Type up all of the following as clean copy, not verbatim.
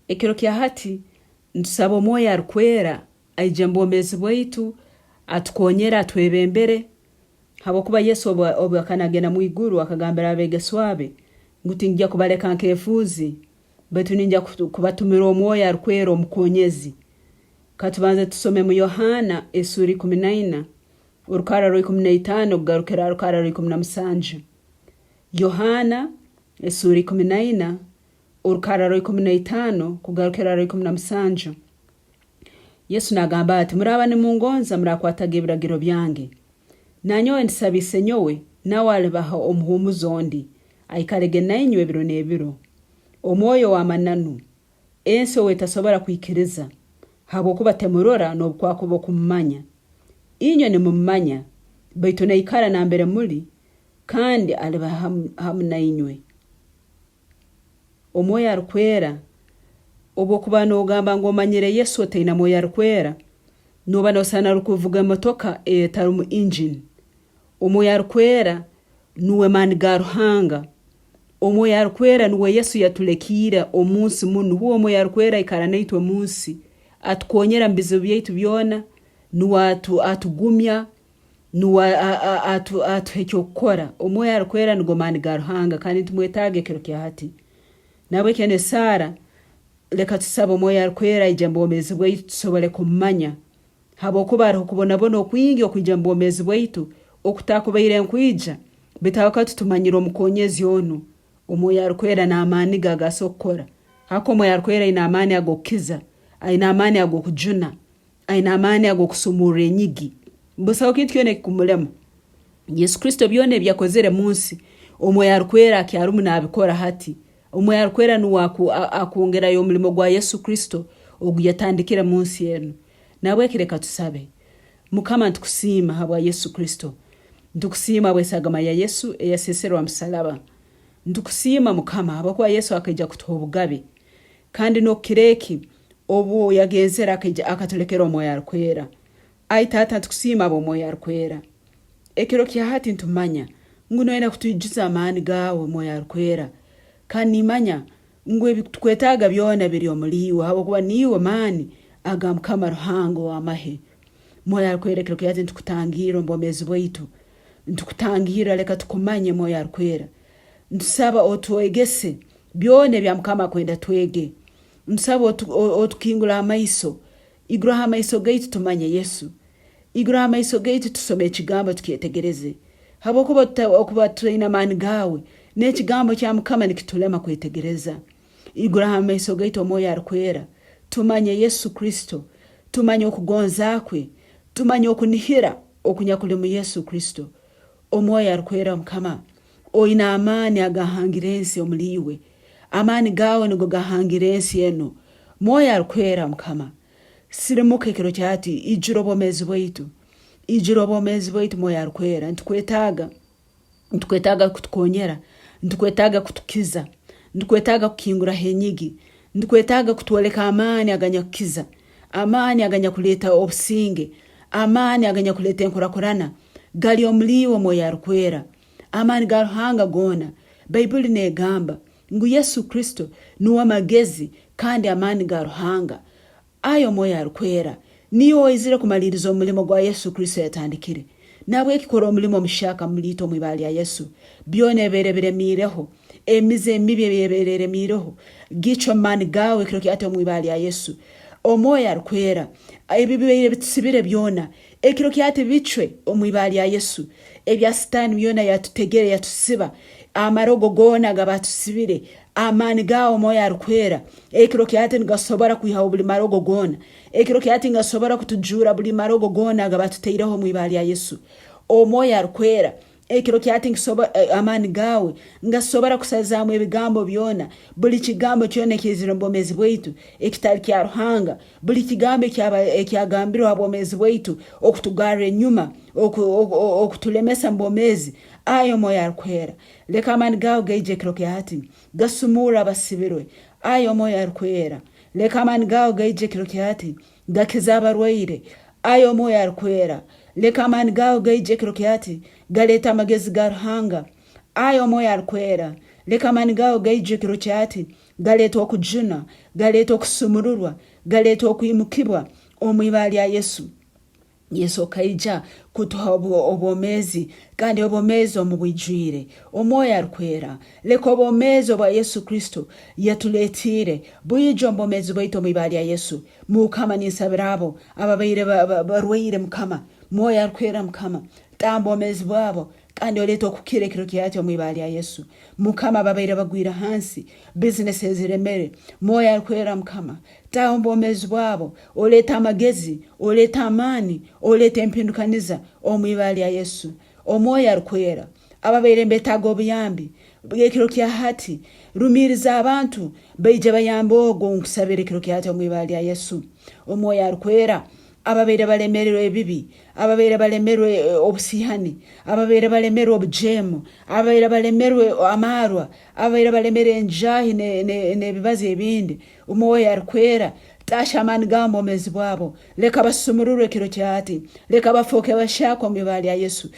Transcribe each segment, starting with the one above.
ekiro kya hati ndisaba Omwoyo Arukwera aije mbomezi bwaitu atukonyera atwebembere habwokuba Yesu obu akanagenda mu iguru akagambira abegeswabe nguti njya kubaleka nkefuzi baitu ninja kubatumira Omwoyo Arukwera omukonyezi. Katubanze tusome mu Yohana esuri 14 urukara rwa 15 kugarukira urukara rwa 17. Yohana esuri 14 urukara rwa 15 kugarukira rwa 17. Yesu nagamba ati Muraba nimungonza murakwataga ebiragiro byange. Nanyowe ndisaba Isenyowe nauwe alibaha Omuhumuza ondi aikalege nainywe ebiro nebiro. Omwoyo wamananu ensi owetarukusobora kuikiriza habwokuba temurora nobukwakuba okumumanya. Inywe nimumumanya baitu naikara nambere muri kandi alibaha hamu nainywe. Omwoyo Arukwera obwokuba nogamba ngomanyire Yesu otaina Omwoyo Arukwera noba nosana rukuvuga motoka etari mu engine. Omwoyo Arukwera nuwe mani ga Ruhanga. Omwoyo Arukwera nuwe Yesu yatulekira omunsi munu. Huo Omwoyo Arukwera ikara naitwe munsi atukonyera mbizo byaitu byona nuwe atugumya nuwe atuhekyokora. Omwoyo Arukwera nugo mani ga Ruhanga kandi tumwetage kiro kya hati. Nawe kene Sara leka tusaba Omwoyo Arukwera ije mbomezi bwaitu tusobole kumumanya habwokuba ariho kubonabona okwingi okwija mbomezi bwaitu okutakubaire nkwija bitawaka tutumanyira omukonyezi ono. Omwoyo Arukwera na Amaani gagasokora hako Omwoyo Arukwera ina Amaani agokiza aina Amaani agokujuna aina Amaani agokusumura enyigi mbusa okintu kyone kumulema Yesu Kristo byone byakozere munsi Omwoyo Arukwera akyarumu nabikora hati. Omwoyo Arukwera nuwa akongera yo mulimo gwa Yesu Kristo oguyatandikira munsi yenu. Nawe kireka tusabe Mukama ntukusima habwa Yesu Kristo. Ntukusima bwesagama ya Yesu eyaseserwa msalaba. Ntukusima Mukama habwa Yesu akaja kutuha obugabe kandi no kireki obu yagenzera akatulekera Omwoyo Arukwera. Ai tata ntukusima abo Omwoyo Arukwera. Ekiro kya hati ntumanya nguno ena kutujiza Amaani gawe Omwoyo Arukwera. Kandi nimanya ngwe tukwetaga byona biri omuliwa habwokuba niwe Amaani aga Mukama Ruhanga w'amahe. Omwoyo Arukwera ekiro kya hati ntukutangira mbomezi bwaitu. Ntukutangira leka tukumanye Omwoyo Arukwera. Ntusaba otwegese byone bya Mukama kwenda twege. Ntusaba otukingula amaiso. Igura amaiso gaitu tumanye Yesu. Igura amaiso gaitu tusome ekigambo tukietegereze. Habwokuba okuba tuina Amaani gawe n'ekigambo kya Mukama nikitulema kwetegereza. Igura amaiso gaitu Omwoyo Arukwera. Tumanye Yesu Kristo. Tumanye okugonza kwe. Tumanye okunihira okunyakuli mu Yesu Kristo. Omwoyo Arukwera Mukama oina Amaani agahangira ensi omuliwe. Amaani gawe nigo gahangira ensi eno. Omwoyo Arukwera Mukama sirimuke kiro kyati ijiro bomezi bwaitu. Ijiro bomezi bwaitu Omwoyo Arukwera ntukwetaga kutukonyera, ntukwetaga kutukiza, ntukwetaga kukingura henyigi, ntukwetaga kutwoleka Amaani aganya kukiza, Amaani aganya kuleta obusinge, Amaani aganya kuleta enkurakurana gali omuliwe Omwoyo Arukwera. Amaani ga Ruhanga gona Bayibuli negamba ngu Yesu Kristo nuwa magezi kandi Amaani ga Ruhanga. Ayo Omwoyo Arukwera niyo izire kumaliriza omulimo gwa Yesu Kristo yatandikire. Nabwe ekikora omulimo mushaka mulito mwibali ya Yesu byone biremireho emize mibi biremireho gicho Amaani gawe kiro kyate mwibali ya Yesu. Omwoyo Arukwera ebibire bitisibire byona ekiro kyate bichwe omwibali ya Yesu. Ebya Satani byona yatutegere yatusiba amarogo gona gabatusibire Amaani gawe Omwoyo Arukwera ekiro kyate ngasobora kuiha buli marogo gona. Ekiro kyate ngasobora kutujura buli marogo gona gabatuteiraho mwibali ya Yesu. Omwoyo Arukwera ekiro kyate ngisoba Amaani gawe ngasobora kusazamu ebigambo byona buli kigambo kyone kizira mbomezi bwaitu ekitali kya Ruhanga buli kigambo ekyagambirwa abomezi bwaitu okutugara enyuma okutulemesa mbomezi. Ayo Omwoyo Arukwera leka Amaani gawe gaije ekiro kya hati gasumura abasibirwe. Ayo Omwoyo Arukwera leka Amaani gawe gaije ekiro kya hati gakiza abarwaire. Ayo Omwoyo Arukwera leka Amaani gawe gaije ekiro kya hati galeta amagezi ga Ruhanga. Ayo Omwoyo Arukwera leka amaani gawe gaijjukiro kyati galeeta okujuna, galeeta okusumululwa, galeeta okuyimukibwa omwiba lya Yesu. Yesu okaija kutuha obwomezi, kandi obwomezi omubwijwire. Omwoyo Arukwera, leka obwomezi obwa Yesu Kristo yatuleetire bwiija obwomezi bwaitu omwiba lya Yesu. Mukama ninsabira abo ababaire barwaire Mukama, Mwoyo Arukwera Mukama, tamba obwomezi bwabo kandi oleeta okukira ekiro kyati omwiba lya Yesu. Mukama ababaire bagwira hansi, business eziremere, Mwoyo Arukwera Mukama, tamba obwomezi bwabo, oleeta amagezi, oleeta amaani, oleeta empindukaniza omwiba lya Yesu. Omwoyo Arukwera, ababaire mbetaaga obuyambi ekiro kya hati, rumiriza abantu baije bayambe ogwo nkusabira ekiro kyati omwiba lya Yesu. Omwoyo Arukwera, ababaire balemererwe ebibi, ababaire balemerwe obusihani, ababaire balemerwe obujemu, ababaire balemerwe amarwa, ababaire balemerwe enjahi nebibazo ebindi. Omwoyo Arukwera, tasha amaani gawe omwomezi bwabo, leka basumululwe ekiro kyati, leka bafooke bashaka omwiba lya Yesu.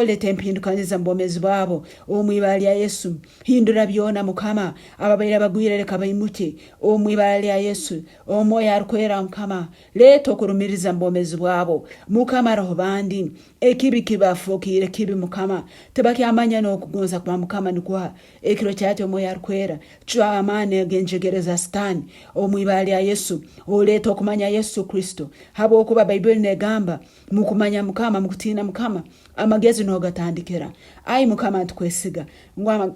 Leta empindukaniza mbomezi bwabo omwiba lya Yesu. Hindura byona Mukama, ababaire bagwire leka bayimuke omwiba lya Yesu. Omwoyo Arukwera Mukama, leta okurumiriza mbomezi bwabo. Mukama roho bandi ekibi kibafuukire kibi Mukama, tebakyamanya n'okugonza kwa Mukama nikuha ekiro kyati omwoyo Arukwera. Chwa amaani agenjegereza Satani omwiba lya Yesu. Oleta okumanya Yesu Kristo, habwokuba Bayibuli negamba mukumanya Mukama, mukutina Mukama amagezi nogatandikira. Ai Mukama tukwesiga ngwa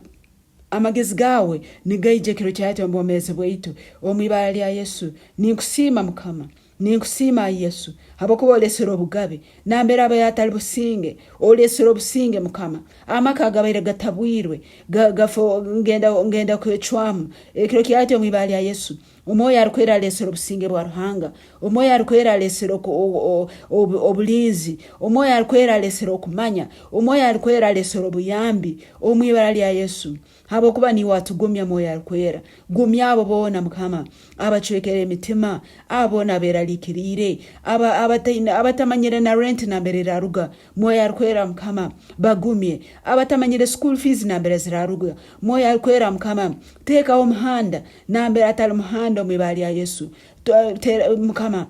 amagezi gawe nigaije ekiro kyati omwomezi bwaitu omwiba lya Yesu. Ninkusima Mukama, ninkusima Yesu, habwokuba olesera obugabe nambera abayatali businge, olesera obusinge Mukama. Amaka agabaire gatabwirwe gafo ngenda kwechwamu ekiro kyati omwiba lya Yesu. Omwoyo Arukwera alesera obusinge bwa Ruhanga, Omwoyo Arukwera alesera obulinzi, Omwoyo Arukwera alesera okumanya, Omwoyo Arukwera alesera obuyambi omwiba lya Yesu. Habwokuba niwe watugumya Mwoyo Arukwera. Gumya abo bona Mukama abacwekera emitima, abona beralikirire, abatamanyire na rent nambere raruga, Mwoyo Arukwera Mukama bagumye. Abatamanyire school fees nambere ziraruga, Mwoyo Arukwera Mukama teka omuhanda nambere atali muhanda omwiba lya Yesu. Mukama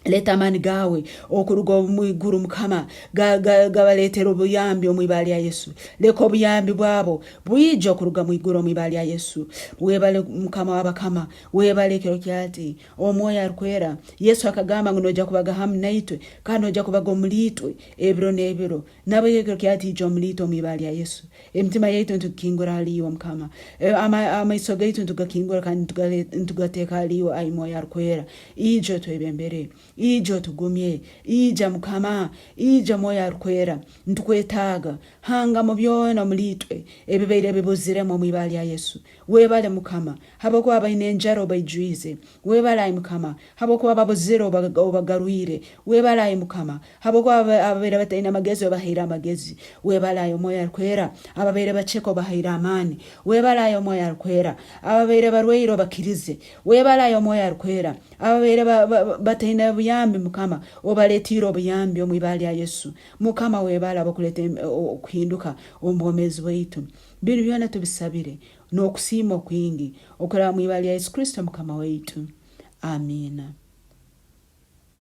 leta amaani gawe okuruga mwiguru Mukama gabaletera obuyambi omwiba lya Yesu. Leka obuyambi bwabo bwija okuruga mwiguru omwiba lya Yesu. Webale Mukama wabakama, webale ekiro kyati Omwoyo Arukwera. Yesu akagamba ngo noja kubaga hamu naitwe kandi noja kubaga omulitwe ebiro nebiro. Nabo ekiro kyati ija omulitwe omwiba lya Yesu. Emitima yaitu ntukingura aliwo Mukama, amaiso gaitu ntugakingura kandi ntugateeka aliwo. Ai Mwoyo Arukwera, ija twebembere, ija tugumye, ija Mukama, ija Mwoyo Arukwera. Ntukwetaga hanga mu byona mulitwe ebibaire bibuziremu omwiba lya Yesu. Webale Mukama, habwokuba baine enjaro baijwize. Webale Mukama, habwokuba babuzire obagarwire. Webale Mukama, habwokuba ababaire bataina amagezi obahira amagezi. Webale Mwoyo Arukwera, ababaire bacheko obahira amaani. Webale Mwoyo Arukwera, ababaire barwaire obakirize. Webale Mwoyo Arukwera, ababaire bataina obuyambi Mukama obaletira obuyambi omwiba lya Yesu. Mukama webale abakuleta okuhinduka omwomezi bwaitu. Bino byona tubisabire n'okusiima okwingi okulaba mw'iba lya Yesu Kristo Mukama waitu. Amina.